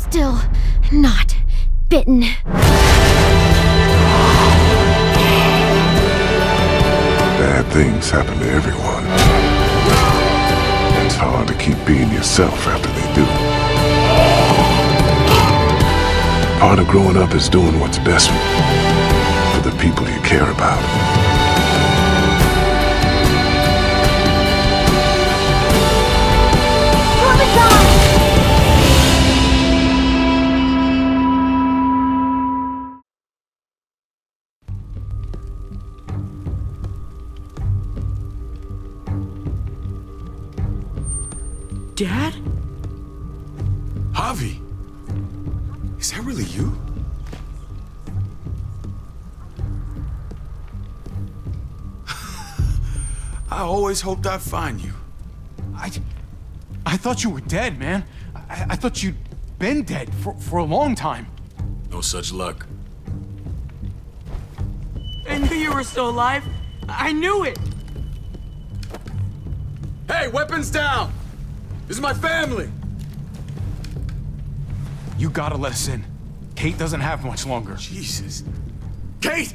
still not bitten. Bad things happen to everyone. It's hard to keep being yourself after they do. Part of growing up is doing what's best for the people you care about. Dad? Javi! Is that really you? I always hoped I'd find you. I thought you were dead, man. I thought you'd been dead for a long time. No such luck. I knew you were still alive. I knew it. Hey, weapons down! This is my family! You gotta let us in. Kate doesn't have much longer. Jesus. Kate!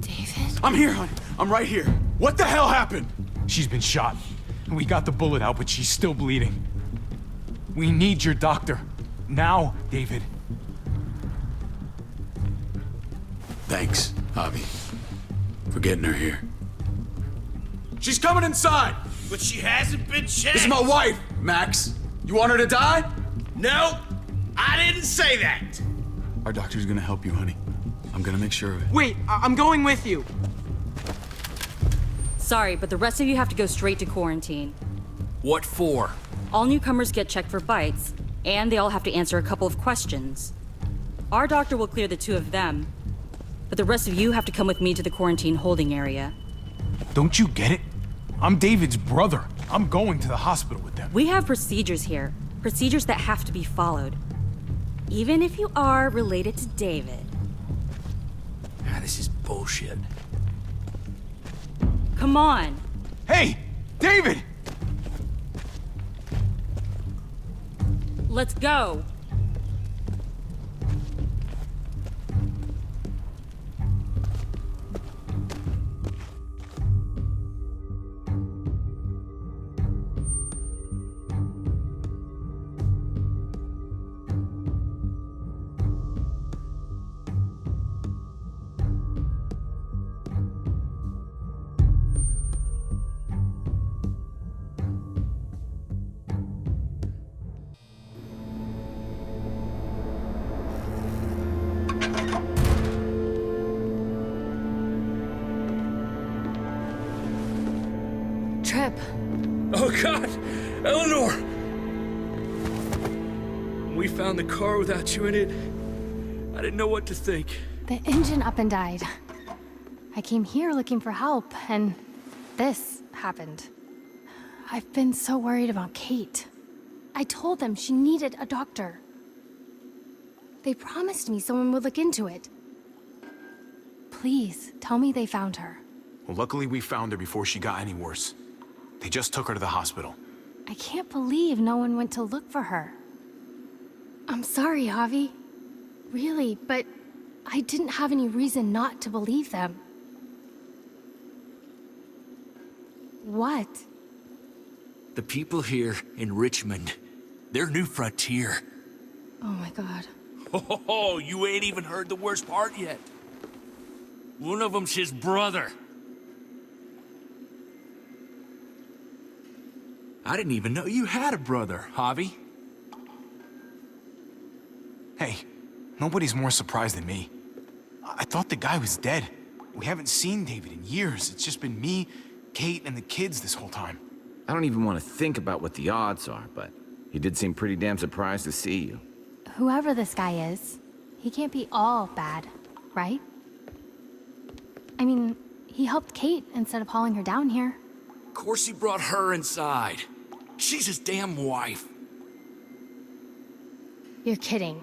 David? I'm here, honey. I'm right here. What the hell happened? She's been shot. We got the bullet out, but she's still bleeding. We need your doctor. Now, David. Thanks, Javi, for getting her here. She's coming inside! But she hasn't been checked. This is my wife, Max. You want her to die? No, I didn't say that. Our doctor's gonna help you, honey. I'm gonna make sure of it. Wait, I'm going with you. Sorry, but the rest of you have to go straight to quarantine. What for? All newcomers get checked for bites, and they all have to answer a couple of questions. Our doctor will clear the two of them, but the rest of you have to come with me to the quarantine holding area. Don't you get it? I'm David's brother. I'm going to the hospital with them. We have procedures here, procedures that have to be followed. Even if you are related to David. Ah, this is bullshit. Come on. Hey, David! Let's go. Trip. Oh God, Eleanor! When we found the car without you in it, I didn't know what to think. The engine up and died. I came here looking for help, and this happened. I've been so worried about Kate. I told them she needed a doctor. They promised me someone would look into it. Please, tell me they found her. Well, luckily we found her before she got any worse. They just took her to the hospital. I can't believe no one went to look for her. I'm sorry, Javi. Really, but I didn't have any reason not to believe them. What? The people here in Richmond, their new frontier. Oh my God. Oh, you ain't even heard the worst part yet. One of them's his brother. I didn't even know you had a brother, Javi. Hey, nobody's more surprised than me. I thought the guy was dead. We haven't seen David in years. It's just been me, Kate, and the kids this whole time. I don't even want to think about what the odds are, but he did seem pretty damn surprised to see you. Whoever this guy is, he can't be all bad, right? I mean, he helped Kate instead of hauling her down here. Of course he brought her inside. She's his damn wife. You're kidding.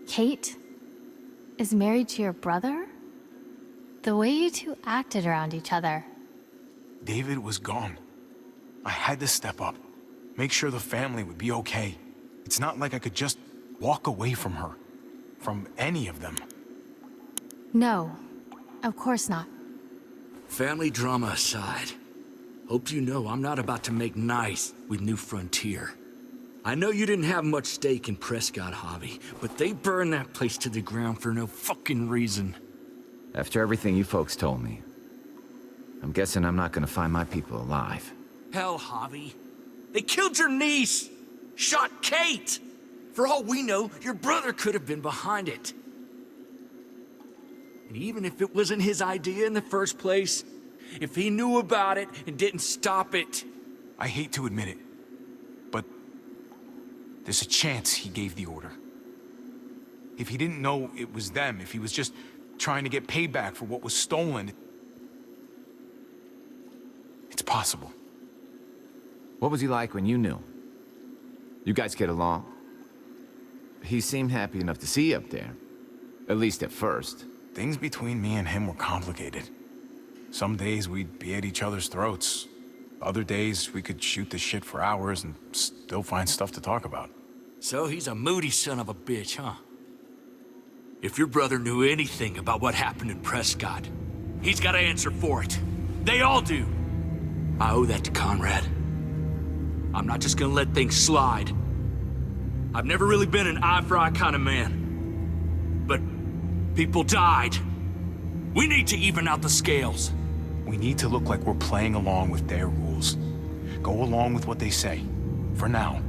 Kate is married to your brother? The way you two acted around each other. David was gone. I had to step up, make sure the family would be okay. It's not like I could just walk away from her. From any of them. No, of course not. Family drama aside, hope you know I'm not about to make nice with New Frontier. I know you didn't have much stake in Prescott, Javi, but they burned that place to the ground for no fucking reason. After everything you folks told me, I'm guessing I'm not gonna find my people alive. Hell, Javi. They killed your niece! Shot Kate! For all we know, your brother could have been behind it. And even if it wasn't his idea in the first place, if he knew about it and didn't stop it... I hate to admit it, but there's a chance he gave the order. If he didn't know it was them, if he was just trying to get payback for what was stolen, it's possible. What was he like when you knew? You guys get along? He seemed happy enough to see you up there. At least at first. Things between me and him were complicated. Some days we'd be at each other's throats. Other days we could shoot the shit for hours and still find stuff to talk about. So he's a moody son of a bitch, huh? If your brother knew anything about what happened in Prescott, he's got to answer for it. They all do. I owe that to Conrad. I'm not just gonna let things slide. I've never really been an eye-for-eye kind of man. But people died. We need to even out the scales. We need to look like we're playing along with their rules. Go along with what they say. For now.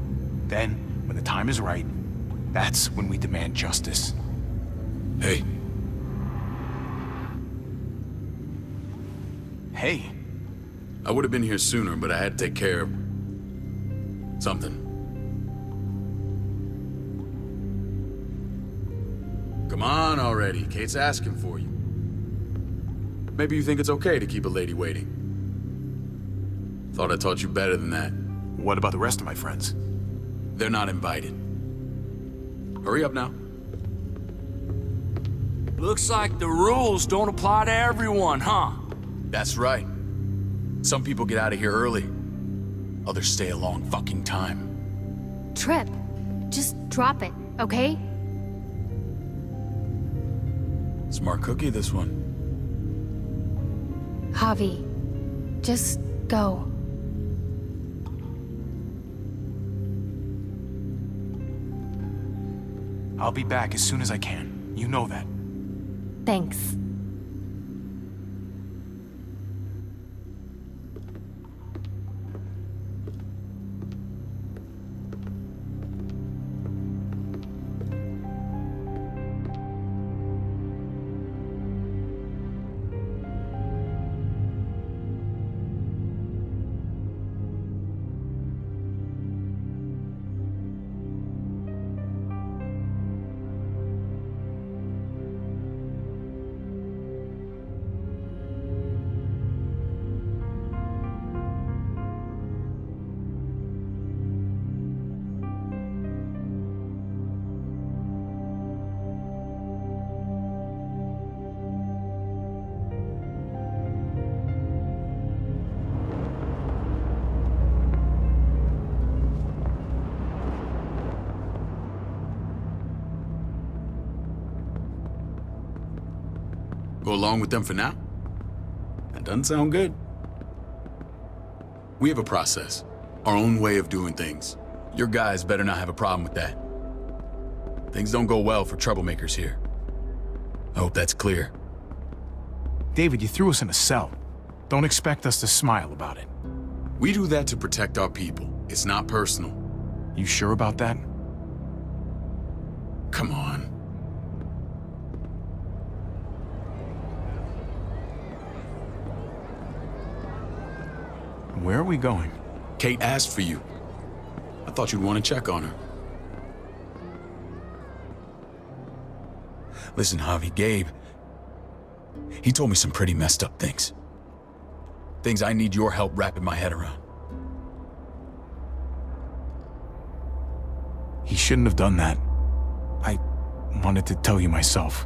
Then, when the time is right, that's when we demand justice. Hey, Hey, I would have been here sooner, but I had to take care of something. Come on already, Kate's asking for you. Maybe you think it's okay to keep a lady waiting. Thought I taught you better than that. what about the rest of my friends? They're not invited. Hurry up now. Looks like the rules don't apply to everyone, huh? That's right. Some people get out of here early. Others stay a long fucking time. Trip, just drop it, okay? Smart cookie, this one. Javi, just go. I'll be back as soon as I can. You know that. Thanks. Go along with them for now? That doesn't sound good. We have a process, our own way of doing things. Your guys better not have a problem with that. Things don't go well for troublemakers here. I hope that's clear. David, you threw us in a cell. Don't expect us to smile about it. We do that to protect our people. It's not personal. You sure about that? Come on. Where are we going? Kate asked for you. I thought you'd want to check on her. Listen, Javi, Gabe, he told me some pretty messed up things. Things I need your help wrapping my head around. He shouldn't have done that. I wanted to tell you myself.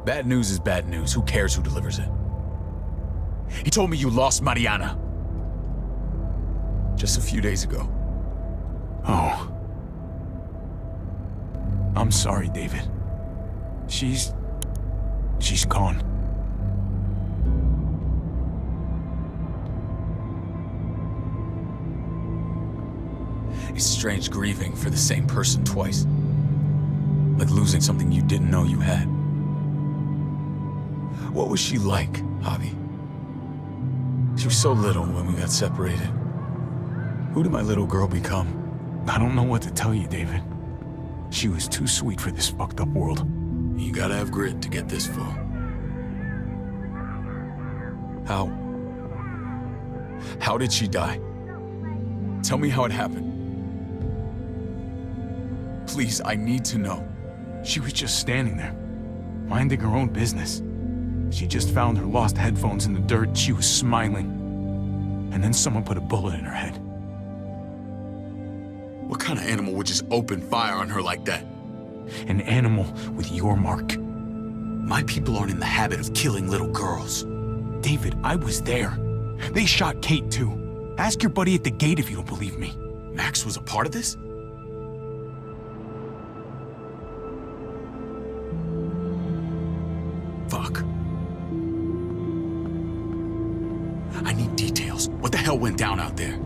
Bad news is bad news. Who cares who delivers it? He told me you lost Mariana. Just a few days ago. Oh. I'm sorry, David. She's gone. It's strange grieving for the same person twice. Like losing something you didn't know you had. What was she like, Javi? She was so little when we got separated. Who did my little girl become? I don't know what to tell you, David. She was too sweet for this fucked up world. You gotta have grit to get this far. How did she die? Tell me how it happened. Please, I need to know. She was just standing there, minding her own business. She just found her lost headphones in the dirt. She was smiling. And then someone put a bullet in her head. What kind of animal would just open fire on her like that? An animal with your mark. My people aren't in the habit of killing little girls. David, I was there. They shot Kate too. Ask your buddy at the gate if you don't believe me. Max was a part of this? Fuck. I need details. What the hell went down out there?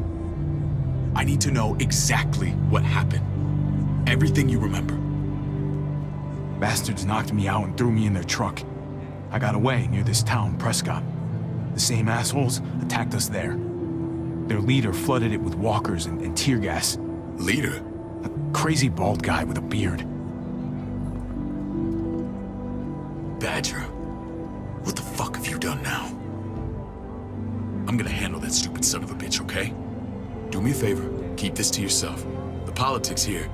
I need to know exactly what happened. Everything you remember. Bastards knocked me out and threw me in their truck. I got away near this town, Prescott. The same assholes attacked us there. Their leader flooded it with walkers and tear gas. Leader? A crazy bald guy with a beard. Badger, what the fuck have you done now? I'm gonna handle that stupid son of a bitch, okay? Do me a favor, keep this to yourself. The politics here,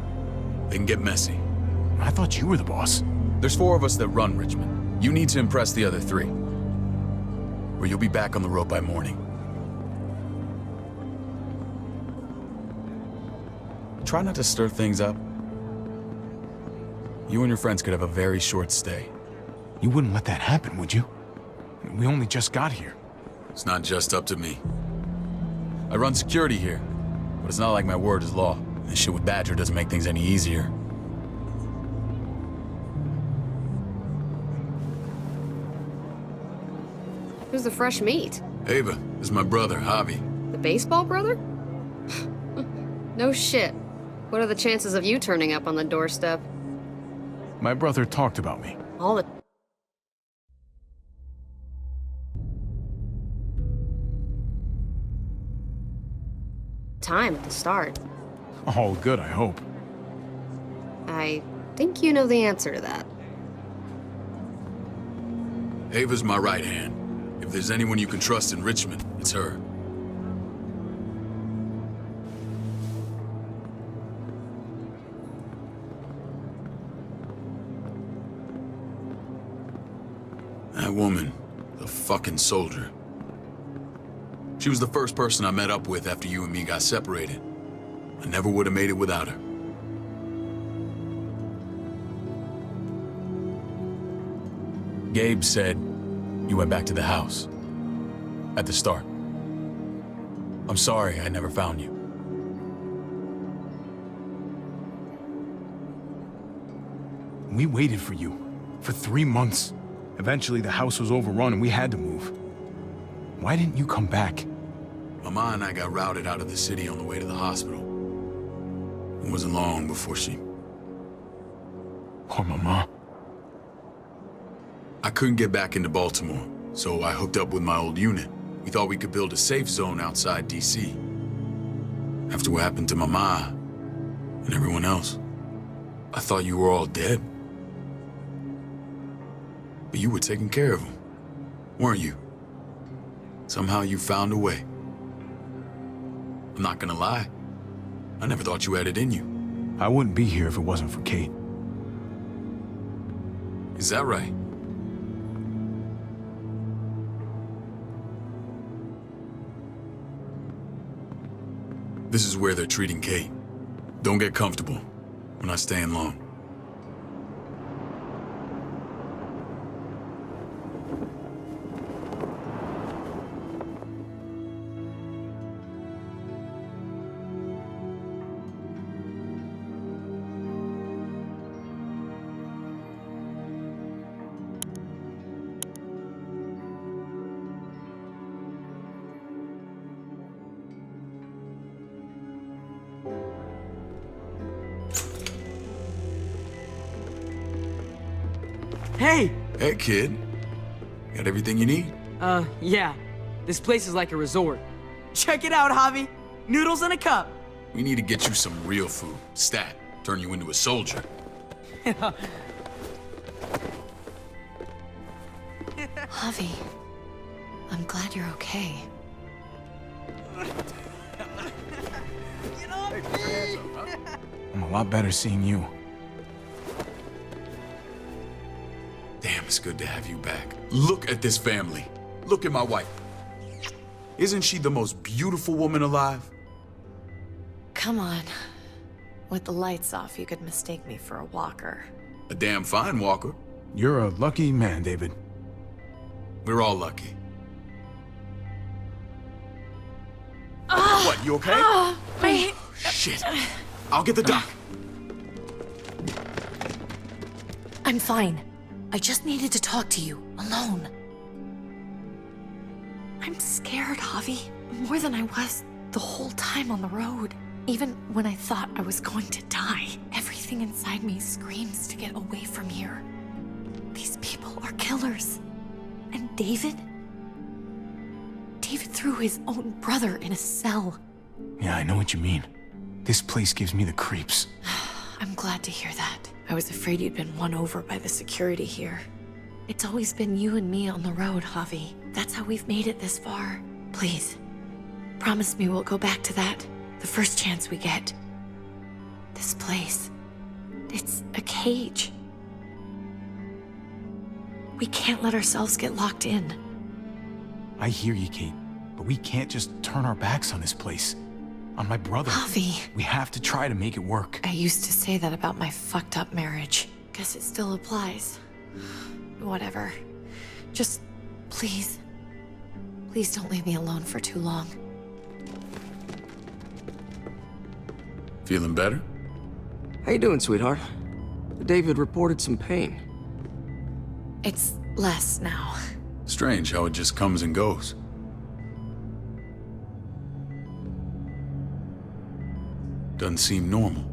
they can get messy. I thought you were the boss. There's 4 of us that run Richmond. You need to impress the other 3. Or you'll be back on the road by morning. Try not to stir things up. You and your friends could have a very short stay. You wouldn't let that happen, would you? We only just got here. It's not just up to me. I run security here, but it's not like my word is law. This shit with Badger doesn't make things any easier. Who's the fresh meat? Ava, this is my brother, Javi. The baseball brother? No shit. What are the chances of you turning up on the doorstep? My brother talked about me. All the time at the start. All good, I hope. I think you know the answer to that. Ava's my right hand. If there's anyone you can trust in Richmond, it's her. That woman, the fucking soldier. She was the first person I met up with after you and me got separated. I never would have made it without her. Gabe said you went back to the house. At the start. I'm sorry I never found you. We waited for you. For 3 months. Eventually the house was overrun and we had to move. Why didn't you come back? Mama and I got routed out of the city on the way to the hospital. It wasn't long before she... Poor Mama. I couldn't get back into Baltimore, so I hooked up with my old unit. We thought we could build a safe zone outside D.C. After what happened to Mama and everyone else, I thought you were all dead. But you were taking care of them, weren't you? Somehow you found a way. I'm not gonna lie. I never thought you had it in you. I wouldn't be here if it wasn't for Kate. Is that right? This is where they're treating Kate. Don't get comfortable. We're not staying long. Hey! Hey, kid. Got everything you need? Yeah. This place is like a resort. Check it out, Javi. Noodles in a cup. We need to get you some real food. Stat. Turn you into a soldier. Javi, I'm glad you're okay. I'm a lot better seeing you. Damn, it's good to have you back. Look at this family. Look at my wife. Isn't she the most beautiful woman alive? Come on. With the lights off, you could mistake me for a walker. A damn fine walker. You're a lucky man, David. We're all lucky. What, you okay? Shit. I'll get the doc. I'm fine. I just needed to talk to you, alone. I'm scared, Javi. More than I was the whole time on the road. Even when I thought I was going to die, everything inside me screams to get away from here. These people are killers. And David? David threw his own brother in a cell. Yeah, I know what you mean. This place gives me the creeps. I'm glad to hear that. I was afraid you'd been won over by the security here. It's always been you and me on the road, Javi. That's how we've made it this far. Please, promise me we'll go back to that the first chance we get. This place, it's a cage. We can't let ourselves get locked in. I hear you, Kate, but we can't just turn our backs on this place. On my brother. Javi. We have to try to make it work. I used to say that about my fucked up marriage. Guess it still applies. Whatever. Just, please. Please don't leave me alone for too long. Feeling better? How you doing, sweetheart? David reported some pain. It's less now. Strange how it just comes and goes. Doesn't seem normal.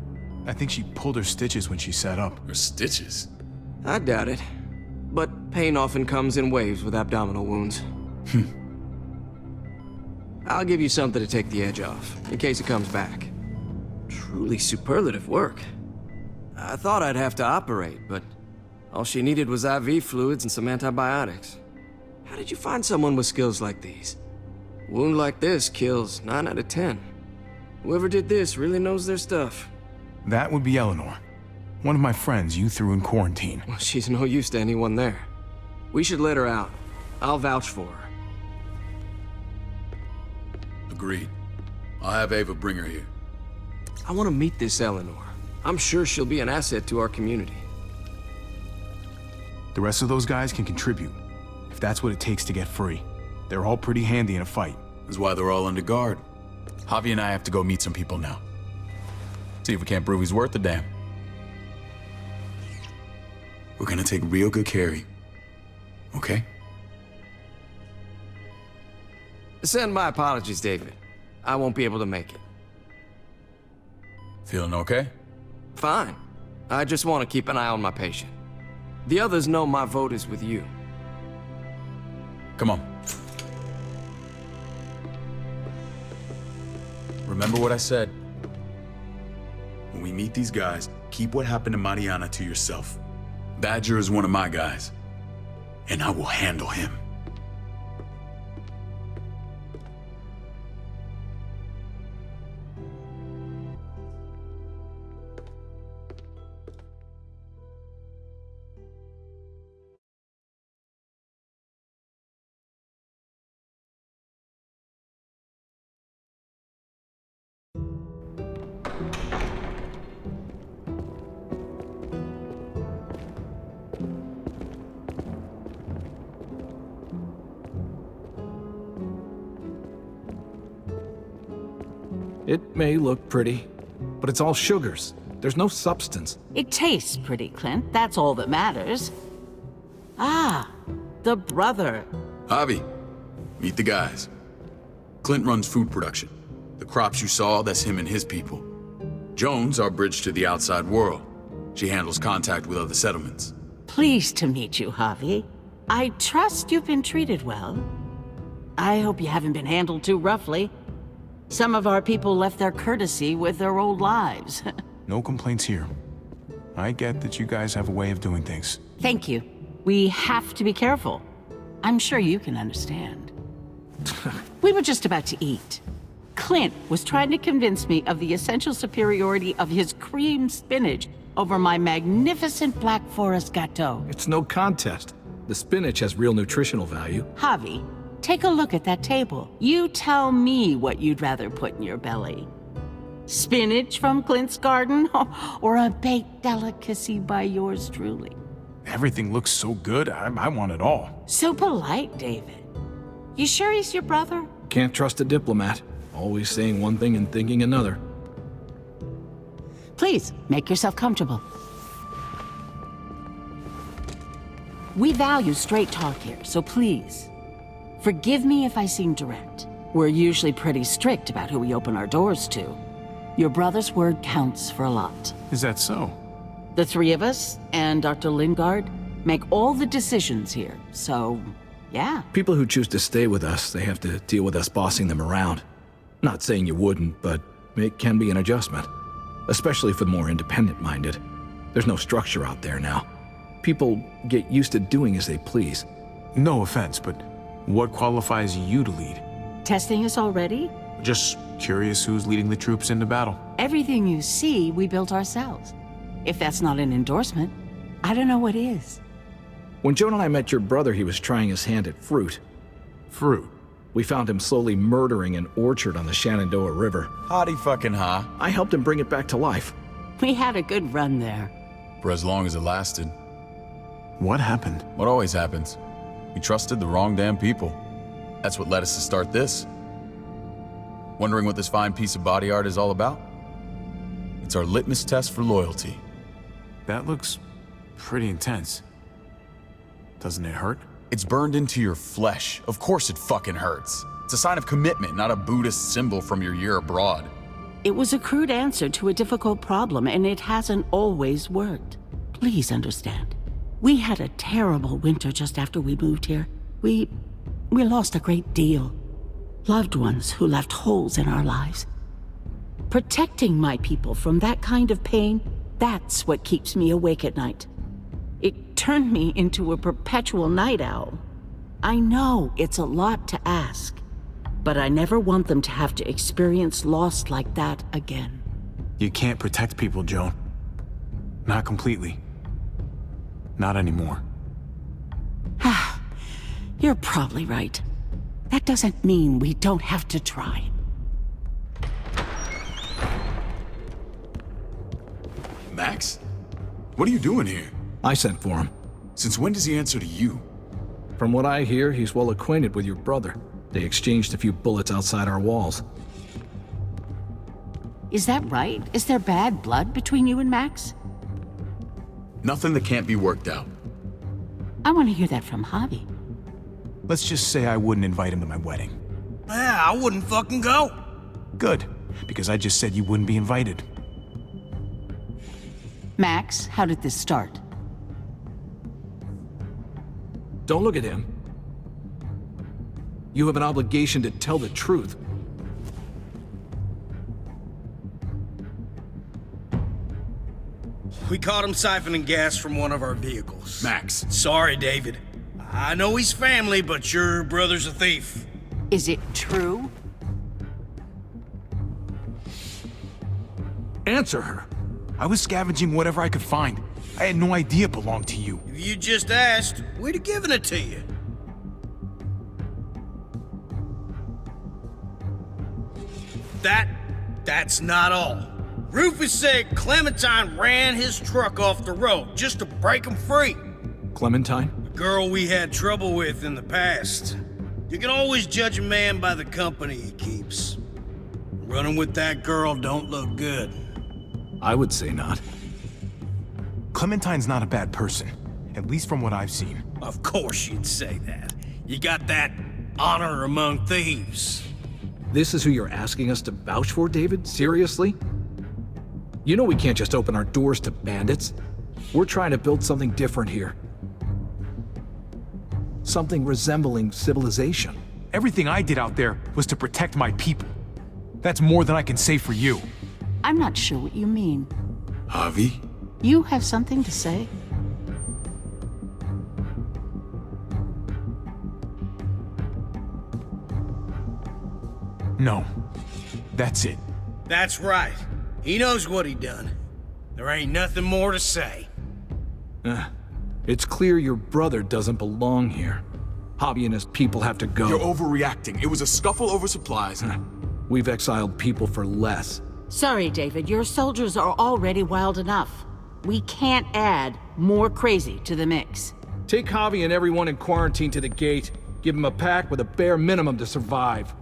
I think she pulled her stitches when she sat up. Her stitches? I doubt it. But pain often comes in waves with abdominal wounds. I'll give you something to take the edge off, in case it comes back. Truly superlative work. I thought I'd have to operate, but all she needed was IV fluids and some antibiotics. How did you find someone with skills like these? A wound like this kills 9 out of 10. Whoever did this really knows their stuff. That would be Eleanor. One of my friends you threw in quarantine. Well, she's no use to anyone there. We should let her out. I'll vouch for her. Agreed. I'll have Ava bring her here. I want to meet this Eleanor. I'm sure she'll be an asset to our community. The rest of those guys can contribute, if that's what it takes to get free. They're all pretty handy in a fight. That's why they're all under guard. Javi and I have to go meet some people now. See if we can't prove he's worth the damn. We're gonna take real good care of you. Okay? Send my apologies, David. I won't be able to make it. Feeling okay? Fine. I just want to keep an eye on my patient. The others know my vote is with you. Come on. Remember what I said. When we meet these guys, keep what happened to Mariana to yourself. Badger is one of my guys, and I will handle him. It may look pretty, but it's all sugars. There's no substance. It tastes pretty, Clint. That's all that matters. Ah, the brother. Javi, meet the guys. Clint runs food production. The crops you saw, that's him and his people. Jones, our bridge to the outside world. She handles contact with other settlements. Pleased to meet you, Javi. I trust you've been treated well. I hope you haven't been handled too roughly. Some of our people left their courtesy with their old lives. No complaints here. I get that you guys have a way of doing things. Thank you. We have to be careful. I'm sure you can understand. We were just about to eat. Clint was trying to convince me of the essential superiority of his cream spinach over my magnificent Black Forest gâteau. It's no contest. The spinach has real nutritional value. Javi, take a look at that table. You tell me what you'd rather put in your belly. Spinach from Clint's garden, or a baked delicacy by yours truly? Everything looks so good, I want it all. So polite, David. You sure he's your brother? Can't trust a diplomat. Always saying one thing and thinking another. Please, make yourself comfortable. We value straight talk here, so please, forgive me if I seem direct. We're usually pretty strict about who we open our doors to. Your brother's word counts for a lot. Is that so? The three of us and Dr. Lingard make all the decisions here, so yeah. People who choose to stay with us, they have to deal with us bossing them around. Not saying you wouldn't, but it can be an adjustment. Especially for the more independent-minded. There's no structure out there now. People get used to doing as they please. No offense, but what qualifies you to lead? Testing us already? Just curious who's leading the troops into battle. Everything you see, we built ourselves. If that's not an endorsement, I don't know what is. When Joan and I met your brother, he was trying his hand at fruit. Fruit? We found him slowly murdering an orchard on the Shenandoah River. Howdy fucking ha. I helped him bring it back to life. We had a good run there. For as long as it lasted. What happened? What always happens. We trusted the wrong damn people. That's what led us to start this. Wondering what this fine piece of body art is all about? It's our litmus test for loyalty. That looks pretty intense. Doesn't it hurt? It's burned into your flesh. Of course it fucking hurts. It's a sign of commitment, not a Buddhist symbol from your year abroad. It was a crude answer to a difficult problem, and it hasn't always worked. Please understand. We had a terrible winter just after we moved here. We lost a great deal. Loved ones who left holes in our lives. Protecting my people from that kind of pain, that's what keeps me awake at night. It turned me into a perpetual night owl. I know it's a lot to ask, but I never want them to have to experience loss like that again. You can't protect people, Joan. Not completely. Not anymore. You're probably right. That doesn't mean we don't have to try. Max? What are you doing here? I sent for him. Since when does he answer to you? From what I hear, he's well acquainted with your brother. They exchanged a few bullets outside our walls. Is that right? Is there bad blood between you and Max? Nothing that can't be worked out. I want to hear that from Javi. Let's just say I wouldn't invite him to my wedding. Yeah, I wouldn't fucking go. Good, because I just said you wouldn't be invited. Max, how did this start? Don't look at him. You have an obligation to tell the truth. We caught him siphoning gas from one of our vehicles. Max. Sorry, David. I know he's family, but your brother's a thief. Is it true? Answer her. I was scavenging whatever I could find. I had no idea it belonged to you. If you just asked, we'd have given it to you. That's not all. Rufus said Clementine ran his truck off the road just to break him free. Clementine? The girl we had trouble with in the past. You can always judge a man by the company he keeps. Running with that girl don't look good. I would say not. Clementine's not a bad person, at least from what I've seen. Of course you'd say that. You got that honor among thieves. This is who you're asking us to vouch for, David? Seriously? You know we can't just open our doors to bandits. We're trying to build something different here. something resembling civilization. Everything I did out there was to protect my people. That's more than I can say for you. I'm not sure what you mean. Javi? You have something to say? No. That's it. That's right. He knows what he done. There ain't nothing more to say. It's clear your brother doesn't belong here. Javi and his people have to go. You're overreacting. It was a scuffle over supplies. We've exiled people for less. Sorry, David. Your soldiers are already wild enough. We can't add more crazy to the mix. Take Javi and everyone in quarantine to the gate. Give them a pack with a bare minimum to survive.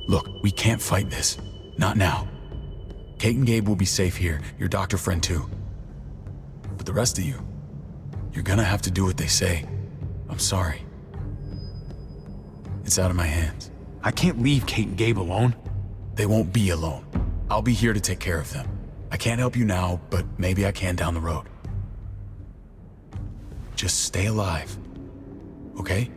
Look, we can't fight this. Not now. Kate and Gabe will be safe here, your doctor friend too. But the rest of you, you're gonna have to do what they say. I'm sorry. It's out of my hands. I can't leave Kate and Gabe alone. They won't be alone. I'll be here to take care of them. I can't help you now, but maybe I can down the road. Just stay alive, okay?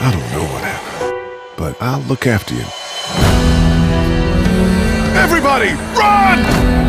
I don't know what happened, but I'll look after you. Everybody, run!